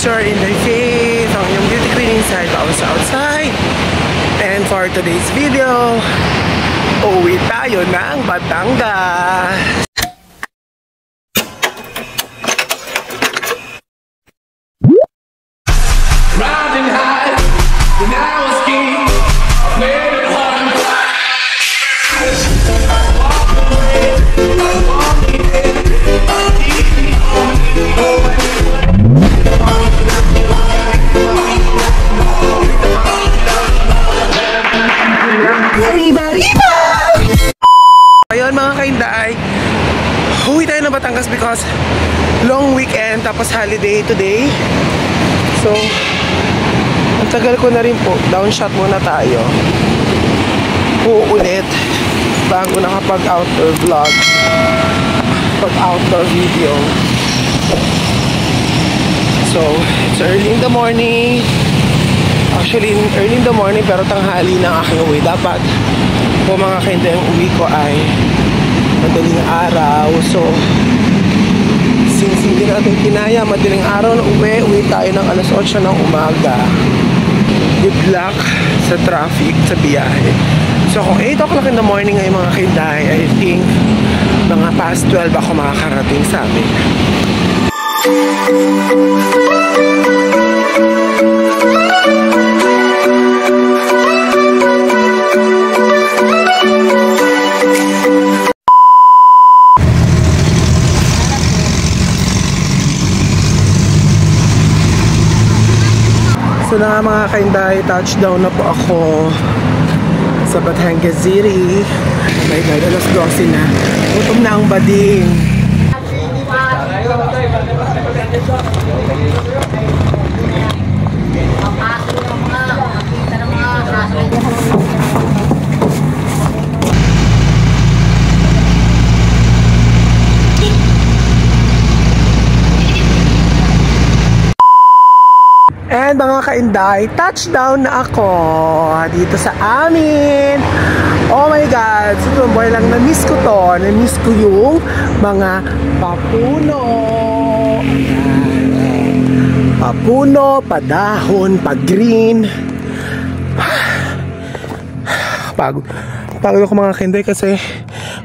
sister in the faith, ang iyong beauty queen inside, also outside. And for today's video, uwi tayo ng Batangas. Riding high, when I was king, played it hard and ayun mga kainday, huwi tayo ng Batangas because long weekend tapos holiday today. So ang tagal ko na rin po, downshot muna tayo. Uulit bago nakapag outdoor vlog, pag outdoor video. So it's early in the morning. Actually early in the morning pero tanghali na aking uwi. Dapat po mga kainday, ang uwi ko ay madaling araw. So since hindi natin kinaya madaling araw na uwi tayo ng alas 8 ng umaga. Good luck sa traffic, sa biyahe. So kung 8 o'clock in the morning ay mga kainday, I think mga past 12 ako makakarating sa amin. So na mga kainday, touchdown na po ako sa Batangas City. Oh my God, alas 12 na. Gutom na ang bading. And mga kainday, touchdown na ako dito sa amin. Oh my God, super boy lang, na-miss ko to. Na-miss ko yung mga papuno. Papuno, padahon, pag-green. Pagod ako mga kainday kasi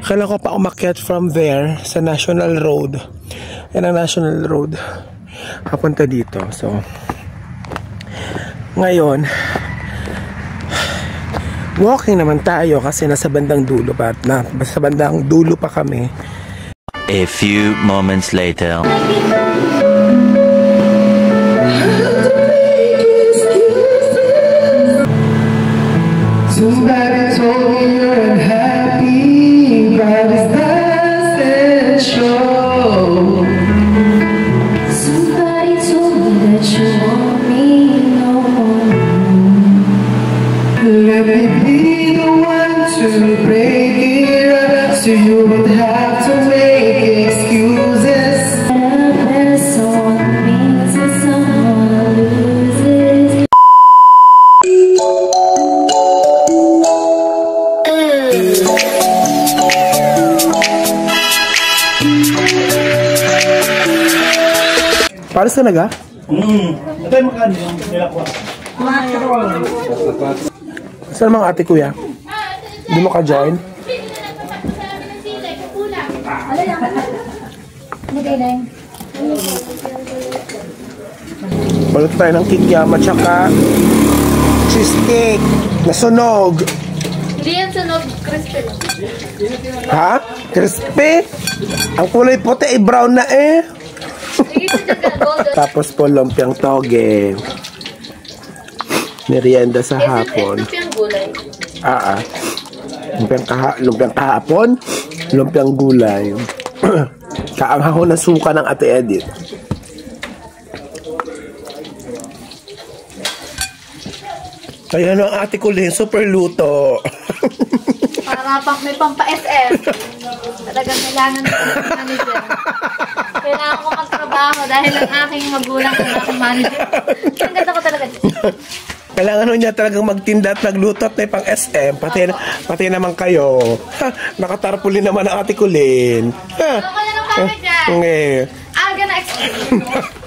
kailangan ko pa umakyat from there sa National Road. Yan ang National Road papunta dito. So ngayon, walking naman tayo kasi nasa bandang dulo pa, sa bandang dulo pa kami. A few moments later. Somebody told me you're unhappy, but it doesn't show. Somebody told me that you want me no more. Let me be the one to break it up, so you would have to make excuses. There's someone means and someone loses. Pares talaga? Ito yung magkano yung nilakwa. Saan mga ate kuya? Hindi mo ka-join? Balot tayo ng kikyam at saka cheesecake na sunog. Hindi yan sunog, crispy. Ha? Crispy? Ang kulay puti ay brown na eh. Tapos po lumpiang toge. Merienda sa hapon. Lumpiang gulay. Lumpiang kahapon, lumpiang gulay. Kaanghaw na suka ng Ate Edith. Kaya ang ate ko rin, super luto. Para may pampa-SM. Talagang kailangan ng manager. Kailangan ko magtrabaho dahil ang aking magulang ang aking manager. Ang ganda ko talaga. Kailangan niya talagang magtinda at nagluto at may pang SM. Pati naman kayo. Nakatarpuli naman ang ate ko rin. Ano ka na ng pangit dyan? Okay. I'm gonna explain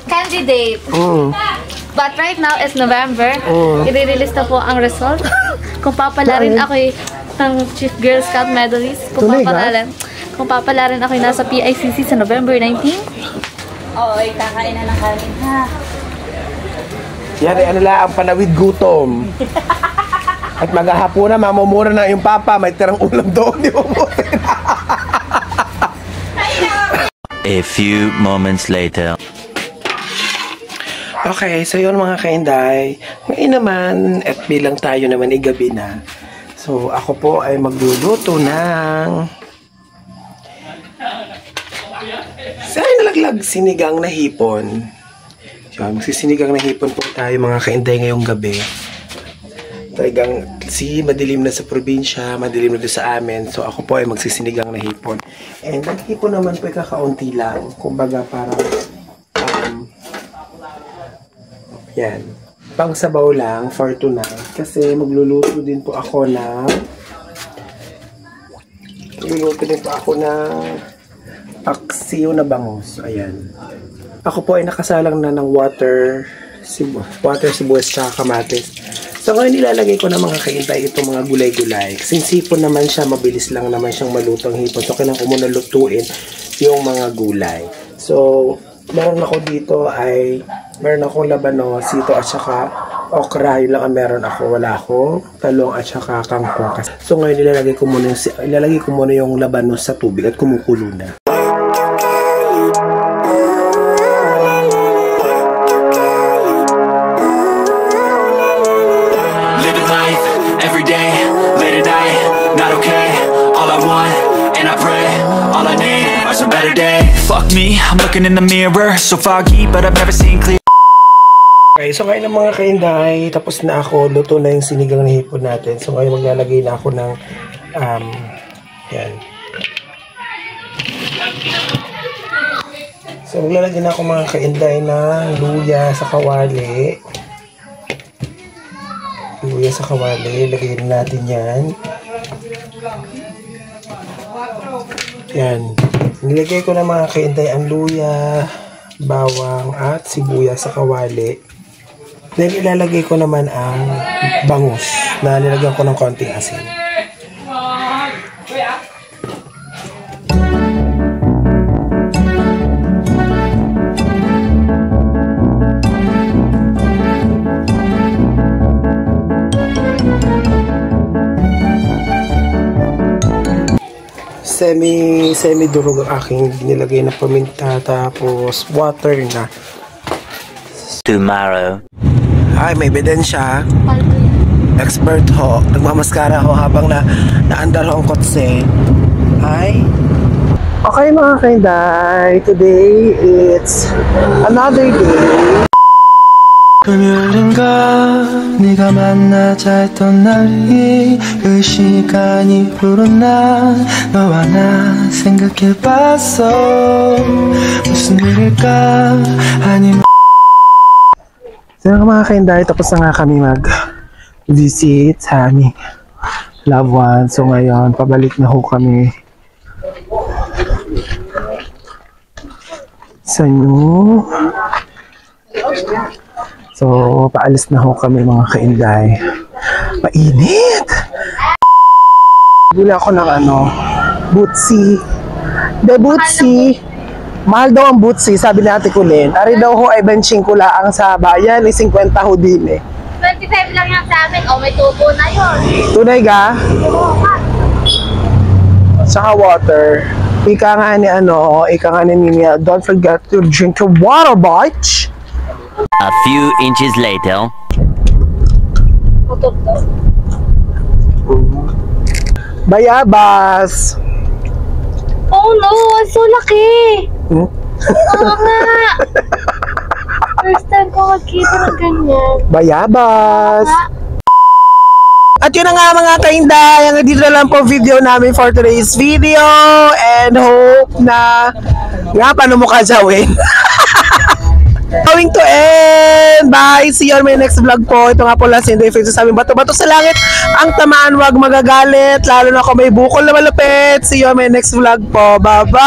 candidate. But right now is November. I-release na po ang result. Kung papalarin ako ng Chief Girl Scout Medalist. Kung papalarin ako nasa PICC sa November 19. Oo, kakain na ng kanin ha. Yan ay ano lang, ang panawid gutom. At maghahapon na, mamumura na yung papa. May tirang ulam doon. Di mo A few moments later. Okay, so yun mga kainday. Ngayon naman, at bilang tayo naman ay gabi na. So, ako po ay magluluto ng nalaglag sinigang na hipon. So, magsisinigang na hipon po tayo mga kainday ngayong gabi. Talagang madilim na sa probinsya, madilim na doon sa amin. So, ako po ay magsisinigang na hipon. And ang hipon naman po ay kakaunti lang. Kumbaga parang yan. Pang sabaw lang for tonight. Kasi magluluto din po ako ng paksiw na bangus. Ayan. Ako po ay nakasalang na ng water sibuyas tsaka kamatis. So ngayon ilalagay ko na mga kaintay itong mga gulay-gulay. Since hipon naman siya, mabilis lang naman siyang malutong hipon. So kailangan ko muna lutuin yung mga gulay. So meron ako dito meron akong labanos, sito at saka okra. Yun lang ang meron ako. Wala akong talong at saka kangkong. So ngayon ilalagay ko muna yung labanos sa tubig at kumukulo na. Living life every day, late at night, not okay. All I want and I pray, all I need are some better days. Fuck me, I'm looking in the mirror, so foggy, but I've never seen clear. Okay, so ngayon ng mga kainday, tapos na ako, luto na yung sinigang na hipon natin. So ngayon maglalagay na ako ng, yan. So maglalagay na ako mga kainday ng luya sa kawali. Luya sa kawali, lagay na natin yan. Yan. Nilagay ko na mga kainday ang luya, bawang at sibuyas sa kawali. Then ilalagay ko naman ang bangus na nilagyan ko ng konting asin. Semi durog ang aking nilagay na paminta, tapos water na. Tomorrow. Ay, may ebidensya. Expert ho. Nagmamaskara ho habang naandar ho ang kotse. Ay. Okay mga kainday. Today, it's another day. 금요일인가 네가 만나자 했던 날이 그 시간이 흐른 날 너와 나 생각해봤어 무슨 일일까 아니면 So mga kainday, tapos na nga kami mag-visit sa aming loved one. So ngayon, pabalik na ho kami sa inyo. So, paalis na ho kami mga kainday. Mainit! Bula ako ng Bootsy. De Bootsy. Mahal daw ang Bootsy, sabi ni Ate Kulin. Ari daw ho ay benching ko laang sa bayan, 50 ho din eh. 25 lang yan sa amin. O, may tubo na yun. Tunay ka? Saka water. Ika nga ni Mimia, don't forget to drink your water, bitch! A few inches later. Bayabas! Oh no! So laki! Oo nga! First time ko magkita ng ganyan. Bayabas! At yun na nga mga kainday, hanggang dito na lang po video namin for today's video, and hope na paano mo kajawin? Going to end! Bye! See you on my next vlog po. Ito nga po last Sunday face sa aming bato-bato sa langit. Ang tamaan, wag magagalit. Lalo na kung may bukol na malupit. See you on my next vlog po. Bye-bye!